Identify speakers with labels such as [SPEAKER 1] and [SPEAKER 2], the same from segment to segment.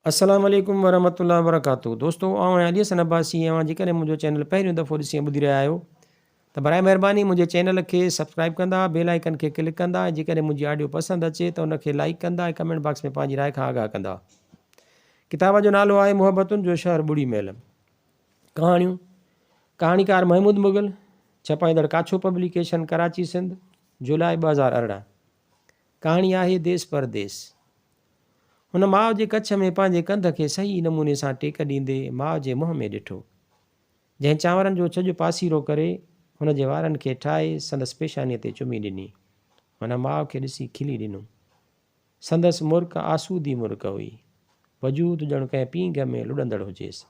[SPEAKER 1] अस्सलाम वालेकुम वरहमतुल्लाहि वबरकातुहू। दोस्तों आउं आहियां अलीहसन अब्बासी ऐं जेकॾहिं मुंहिंजो चैनल पहिरियों दफ़ो ॾिसी ॿुधी रहिया आहियो त बराए महिरबानी मुंहिंजे चैनल खे सब्सक्राइब कंदा, बेल आइकन खे क्लिक कंदा ऐं जेकॾहिं मुंहिंजी ऑडियो पसंदि अचे त उनखे लाइक कंदा ऐं कमेंट बॉक्स में पंहिंजी राय खां आगाह कंदा। किताब जो नालो आहे मुहबतुनि जो शहर ॿुड़ी महल। कहाणियूं, कहाणीकार महमूद मुग़ल, छपाईंदड़ काछो पब्लिकेशन कराची सिंध, जुलाई 2018। कहाणी आहे देश परदेस। हुन माउ जे कच्छ में पंहिंजे कंध खे सही नमूने सां टेक ॾींदे माउ जे मुंहं में ॾिठो, जंहिं चांवरनि जो छॼु पासीरो करे हुन जे वारनि खे ठाहे संदसि पेशानीअ ते चुमी ॾिनी। हुन माउ खे ॾिसी खिली ॾिनो। संदसि मुर्क आसूदी मुर्क हुई, वजूद ॼणु कंहिं पींघ में लुॾंदड़ हुजेसि।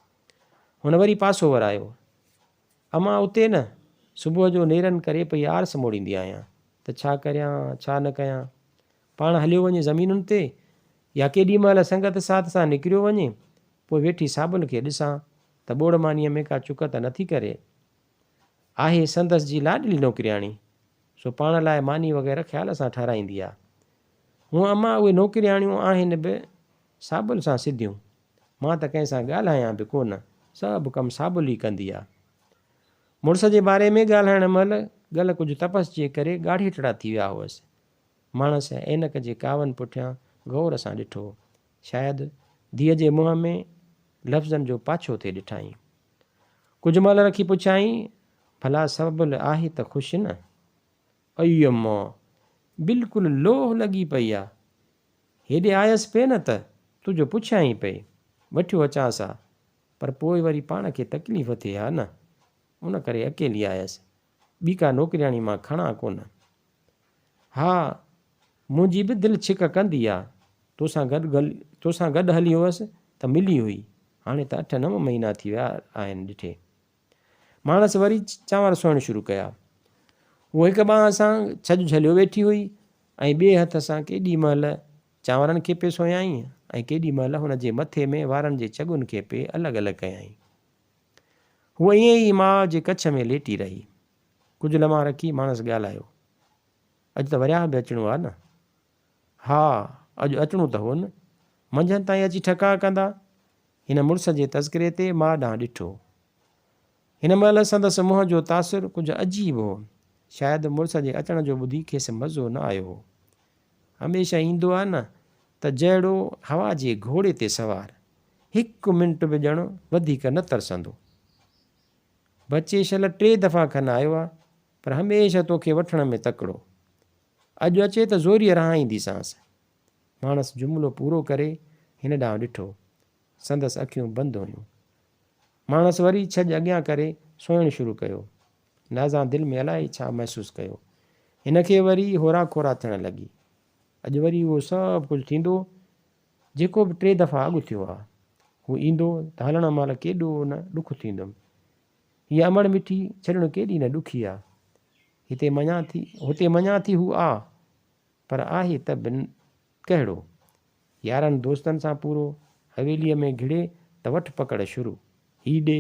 [SPEAKER 1] हुन वरी पासो वरायो। अमां उते न, सुबुह जो नेरनि करे पई आरस मोड़ींदी आहियां त छा करियां छा न कयां। पाण हलियो वञे ज़मीनुनि ते या केॾी महिल संगत साथ सां निकिरियो वञे, पोइ वेठी साबुल खे ॾिसां त ॿोड़मानीअ में का चुक त नथी करे। आहे संदसि जी लाॾली नौकिरियाणी, सो पाण लाइ मानी वग़ैरह ख़्याल सां ठाराईंदी आहे। हूअं अमां उहे नौकिरियाणियूं आहिनि बि साबुल सां सिधियूं। मां त कंहिं सां ॻाल्हायां बि कोन, सभु कमु साबुल ई कंदी आहे। मुड़ुस जे बारे में ॻाल्हाइण महिल ॻल कुझु तपसि जे करे ॻाढ़ी टड़ा थी विया हुअसि। माणस ऐनक जे कावनि पुठियां गौर सां ॾिठो। शायदि धीअ जे मुंहं में लफ़्ज़नि जो पाछो थिए ॾिठाई। कुझु महिल रखी पुछाईं, भला सबबुल आहे त ख़ुशि न? अई अम्मा, बिल्कुलु लोह लॻी पई आहे। हेॾे आयसि पे न त तुंहिंजो पुछां ई पई, वठियो अचांसि हा, पर पोइ वरी पाण खे तकलीफ़ थिए हा न, उन करे अकेली आयसि। ॿी का नौकिरियाणी मां खणा कोन। हा, मुंहिंजी बि दिलि छिक कंदी आहे। तोसां गॾु हली हुअसि त मिली हुई, हाणे त 8-9 महीना थी विया आहिनि ॾिठे। माणस वरी चांवर सोइण शुरू कया। उहो हिकु ॿांह सां छॼु झलियो वेठी हुई ऐं ॿिए हथ सां केॾी महिल चांवरनि खे पे सोयाईं ऐं केॾी महिल हुन जे मथे में वारनि जे चॻुनि खे पे अलॻि अलॻि कयाईं। हूअ ईअं ई माउ जे कच्छ में लेटी रही। कुझु लम्हा रखी माणस ॻाल्हायो। अॼु त वरिया बि अचिणो आहे न? हा, अॼु अचिणो त हो न, मंझंदि ताईं अची ठका कंदा। हिन मुड़ुस जे तज़किरे ते माउ ॾांहुं ॾिठो। हिन महिल संदसि मुंहं जो तासुरु कुझु अजीब हो। शायदि मुड़ुस जे अचण जो ॿुधी खेसि मज़ो न आयो हो। हमेशह ईंदो आहे न त जहिड़ो हवा जे घोड़े ते सवार, 1 मिंट बि ॼणु वधीक न तरसंदो। बचे शल 3 दफ़ा खनि आयो आहे, पर हमेशह तोखे वठण में तकिड़ो। अॼु अचे त ज़ोरीअ रहाईंदीसांसि। माणस जुमिलो पूरो करे हिन ॾांहुं ॾिठो। संदसि अखियूं बंदि हुयूं। माणस वरी छॼु अॻियां करे सोइणु शुरू कयो। नाज़ां दिलि में अलाए छा महसूसु कयो। हिन खे वरी होरा खोरा थियण लॻी। अॼु वरी उहो सभु कुझु थींदो जेको बि 3 दफ़ा अॻु थियो आहे। हू ईंदो त हलण महिल केॾो न ॾुखु थींदुमि। हीअ अमड़ मिठी छॾणु केॾी न ॾुखी आहे। हुते मञा थी हू आ, पर आहे त बि कहिड़ो। यारनि दोस्तनि सां पूरो, हवेलीअ में घिड़े त वठ पकड़ शुरू, ही ॾे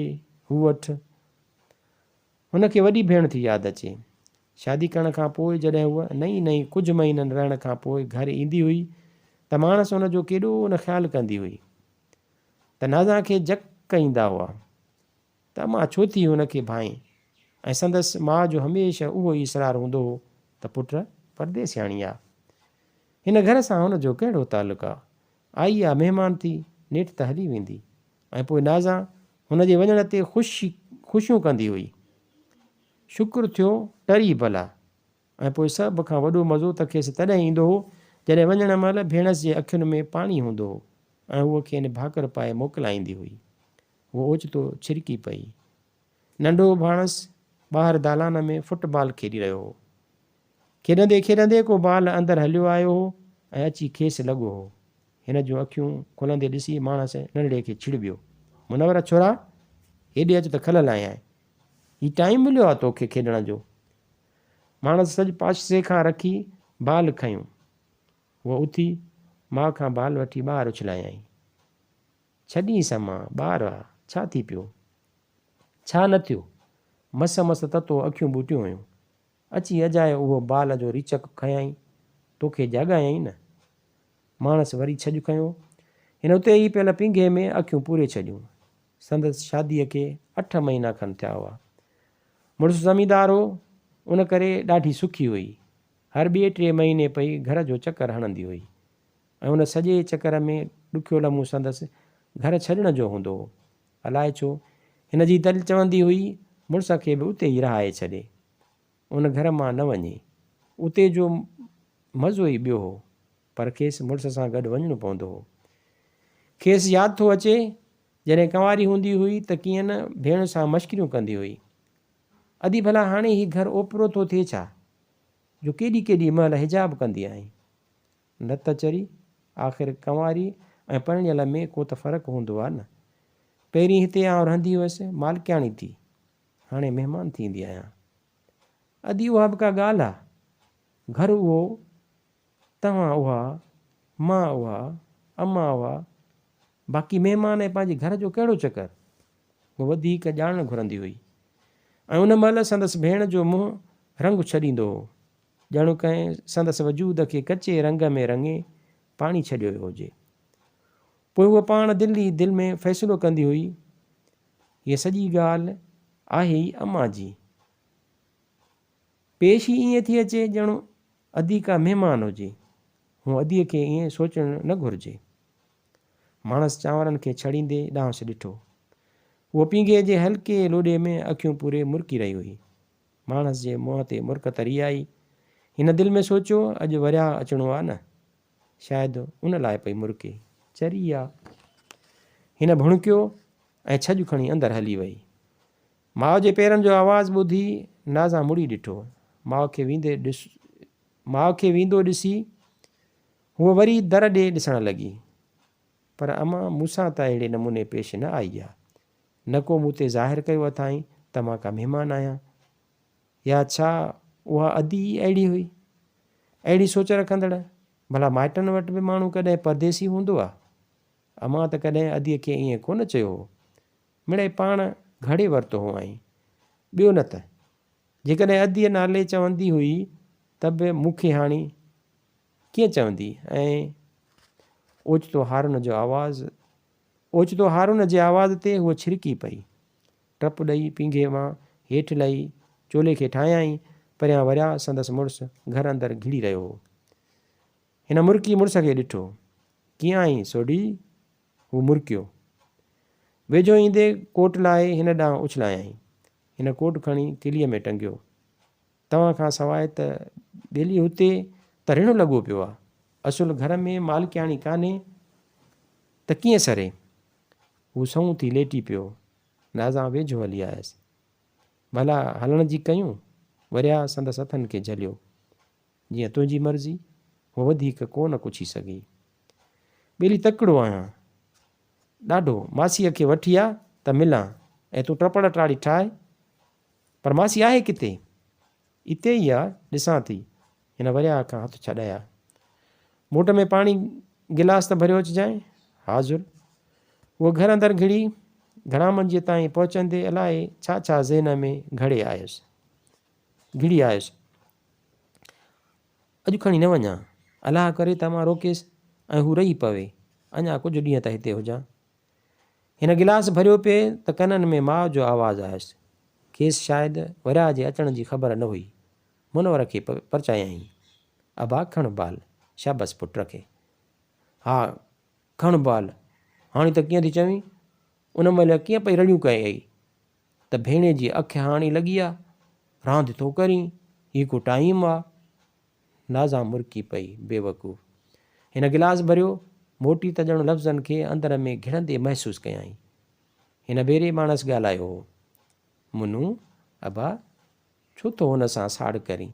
[SPEAKER 1] हू वठ। हुनखे वॾी भेण थी यादि अचे। शादी करण खां पोइ जॾहिं हूअ नई कुझु महीननि रहण खां पोइ घर ईंदी हुई त माणस हुनजो केॾो न ख़्यालु कंदी हुई। त नाज़ा खे जक ईंदा हुआ त मां छो थी हुनखे भाई। ऐं संदसि माउ जो हमेशह उहो ई इसरार हूंदो हो त पुट परदेसियाणी आहे, हिन घर सां हुनजो कहिड़ो तालुक़ु आहे। आई आहे महिमान थी, नेठि त हली वेंदी। ऐं पोइ नाज़ा हुनजे वञण ते ख़ुशियूं कंदी हुई। शुक्र थियो टरी भला। ऐं पोइ सभ खां वॾो मज़ो त खेसि तॾहिं ईंदो हो जॾहिं वञण महिल भेणसि जे अखियुनि में पाणी हूंदो हो ऐं उहो खेनि भाकुर पाए मोकिलाईंदी हुई। उहो ओचितो छिरकी पई। नंढो भाणसि ॿाहिरि दालान में फुटबॉल खेॾी रहियो हो। खेॾंदे खेॾंदे को बाल अंदरि हलियो आयो हो ऐं अची खेसि लॻो हो। हिन जूं अखियूं खुलंदे ॾिसी माणस नंढड़े खे छिड़बियो। मुनवर छोरा, हेॾे अच त खलल आया आहीं। ही टाइम मिलियो आहे तोखे खेॾण जो? माणस सॼु पासे खां रखी बाल खयूं। उहा उथी माउ खां बाल वठी ॿाहिरि उछलायईं। छॾींसि मां, ॿार आहे, छा थी पियो? छा न थियो? मस ततो अखियूं ॿूटियूं हुयूं। अची अजायो उहो बाल जो रीचक खयईं। तोखे जाॻायईं न। माणस वरी छॼु खयो। हिन उते ई पियल पिंघे में अखियूं पूरे छॾियूं। संदसि शादीअ खे 8 महीना खनि थिया हुआ। मुड़ुसु ज़मींदार हो, उन करे ॾाढी सुखी हुई। हर 2-3 महीने पई घर जो चकर हणंदी हुई ऐं उन सॼे चकर में ॾुखियो लम्हो संदसि घर छॾण जो हूंदो हो। अलाए छो हिन जी दिलि चवंदी हुई मुड़ुस खे बि उते ई रहाए छॾे, उन घर मां न वञे। उते जो मज़ो ई ॿियो हो, पर खेसि मुड़ुस सां गॾु वञिणो पवंदो हो। खेसि यादि थो अचे जॾहिं कंवारी हूंदी हुई त कीअं न भेण सां मश्किरियूं कंदी हुई। अदी भला हाणे ही घर ओपिरो थो थिए छा जो केॾी केॾी महिल हिजाब कंदी आहीं। न त चरी आख़िर कंवारी ऐं परिणियल में को त फ़र्क़ु हूंदो आहे न। पहिरीं हिते आउं रहंदी हुअसि मालिकियाणी थी, हाणे महिमान थींदी आहियां। अदी उहा बि का ॻाल्हि आहे, घर उहो, तव्हां उहा, मां उहा, अम्मा उहा, बाक़ी महिमान ऐं पंहिंजे घर जो कहिड़ो चकर। उहो वधीक ॼाणणु घुरंदी हुई ऐं उन महिल संदसि भेण जो मुंहुं रंग छॾींदो हो, ॼणो कंहिं संदसि वजूद खे कचे रंग में रंगे पाणी छॾियो वियो हुजे। पोइ उहा पाण दिलि में फ़ैसिलो कंदी हुई, हीअ सॼी ॻाल्हि आहे ई अम्मा जी। पेश ई ईअं थी अचे ॼणो अदी का महिमान हुजे। हूअ अदीअ खे ईअं सोचणु न घुरिजे। माणस चांवरनि खे छड़ींदे ॾांहुंसि ॾिठो। उहो पींघे जे हल्के लोॾे में अखियूं पूरे मुरकी रही हुई। माणस जे मुंहं ते मुरक तरी आई। हिन दिलि में सोचियो अॼु वरिया अचिणो आहे न, शायदि उन लाइ पई मुरके, चरी आहे। हिन भुणकियो ऐं छॼु खणी अंदरि हली वई। माउ जे पेरनि जो आवाज़ु ॿुधी नाज़ा मुड़ी ॾिठो। माउ खे वेंदो ॾिसी हूअ वरी दर ॾे ॾिसणु लॻी, पर अम्मा मूंसां त अहिड़े नमूने पेश न आई आहे। न को मूं ते ज़ाहिर कयो अथाईं त मां का महिमान आहियां, या छा उहा अदी अहिड़ी हुई। अहिड़ी सोच रखंदड़ भला माइटनि वटि बि माण्हू कॾहिं परदेसी हूंदो आहे। अम्मा त कॾहिं अदीअ खे ईअं कोन चयो हो, मिड़ई पाण घड़े वरितो हो आई। ॿियो न त जेकॾहिं अदीअ नाले चवंदी हुई त बि मूंखे हाणे कीअं चवंदी। ऐं ओचितो हारून जे आवाज़ ते उहा छिरकी पई, टप ॾेई पींघे मां हेठि लही चोले खे ठाहियईं। परियां वरिया संदसि मुड़ुसु घर अंदरि घिड़ी रहियो हो। हिन मुरकी मुड़ुस खे ॾिठो। कीअं आहीं सोढी? हू मुरकियो। वेझो ईंदे कोट लाहे हिन ॾांहुं उछलायईं। हिन कोट खणी किलीअ में टंगियो। तव्हां खां सवाइ त ॿेली हुते त रिणो लॻो पियो आहे। असुलु घर में मालिकियाणी कान्हे त कीअं सरे। हू सऊं थी लेटी पियो। नाज़ा वेझो हली आयसि। भला हलण जी कयूं? वरिया संदसि हथनि खे झलियो। जीअं तुंहिंजी मर्ज़ी। हू वधीक कोन कुछी सघी। ॿेली तकिड़ो आहियां ॾाढो, मासीअ खे वठी आ त मिलां ऐं तूं टपड़ टाड़ी ठाहे। पर मासी आहे किथे? इते ई आहे, ॾिसां थी। हिन वरिया खां हथु छॾाया। मोट में पाणी गिलास त भरियो अचिजांइ। हाज़ुर। उहो घर अंदरि घिड़ी घणा मंझि ताईं पहुचंदे अलाए छा छा ज़हन में घिड़ी आयुसि। अॼु खणी न वञा, अलाह करे त मां रोकेसि ऐं हू रही पवे, अञा कुझु ॾींहं त हिते हुजां। हिन गिलास भरियो पिए त कननि में माउ जो आवाज़ु आयुसि। खेसि शायदि वरिया जे अचण जी ख़बर न हुई। मुनवर खे परचायईं। अबा खण बाल, शाबसि पुट खे। हा खण बाल। हाणे त कीअं थी चवीं? उन महिल कीअं पई रड़ियूं कयई त भेणे जी अखि हाणी लॻी आहे। रांदि थो करीं, हीअ को टाइम आहे। नाज़ा मुरकी पई बेवकूफ़। हिन गिलास भरियो, मोटी त ॼणो लफ़्ज़नि खे अंदरि में घिड़ंदे महसूसु कयईं। हिन भेरे माणस ॻाल्हायो हो। मुनू, अबा छो थो हुन सां साड़ करीं?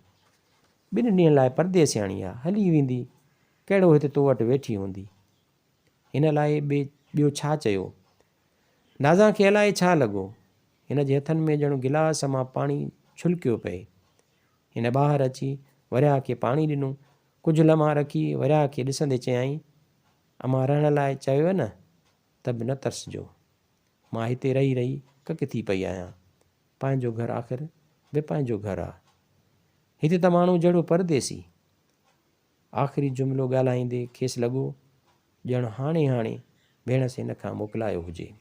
[SPEAKER 1] 2 ॾींहंनि लाइ परदेसियाणी आहे, हली वेंदी। कहिड़ो हिते तो वटि वेठी हूंदी। हिन लाइ ॿियो छा चयो? नाज़ा खे अलाए छा लॻो। हिन जे हथनि में ॼणो गिलास मां पाणी छुलकियो पए। हिन ॿाहिरि अची वरिया खे पाणी ॾिनो। कुझु लम्हा रखी वरिया खे ॾिसंदे चयाईं, अमां रहण लाइ चयो न त बि न तरसजो। मां हिते रही रही कक थी पई आहियां। पंहिंजो घरु आख़िर बि पंहिंजो घरु आहे। हिते त माण्हू जहिड़ो परदेसी। आख़िरी जुमिलो ॻाल्हाईंदे खेसि लॻो ॼणु हाणे भेण से हिन खां मोकिलायो हुजे।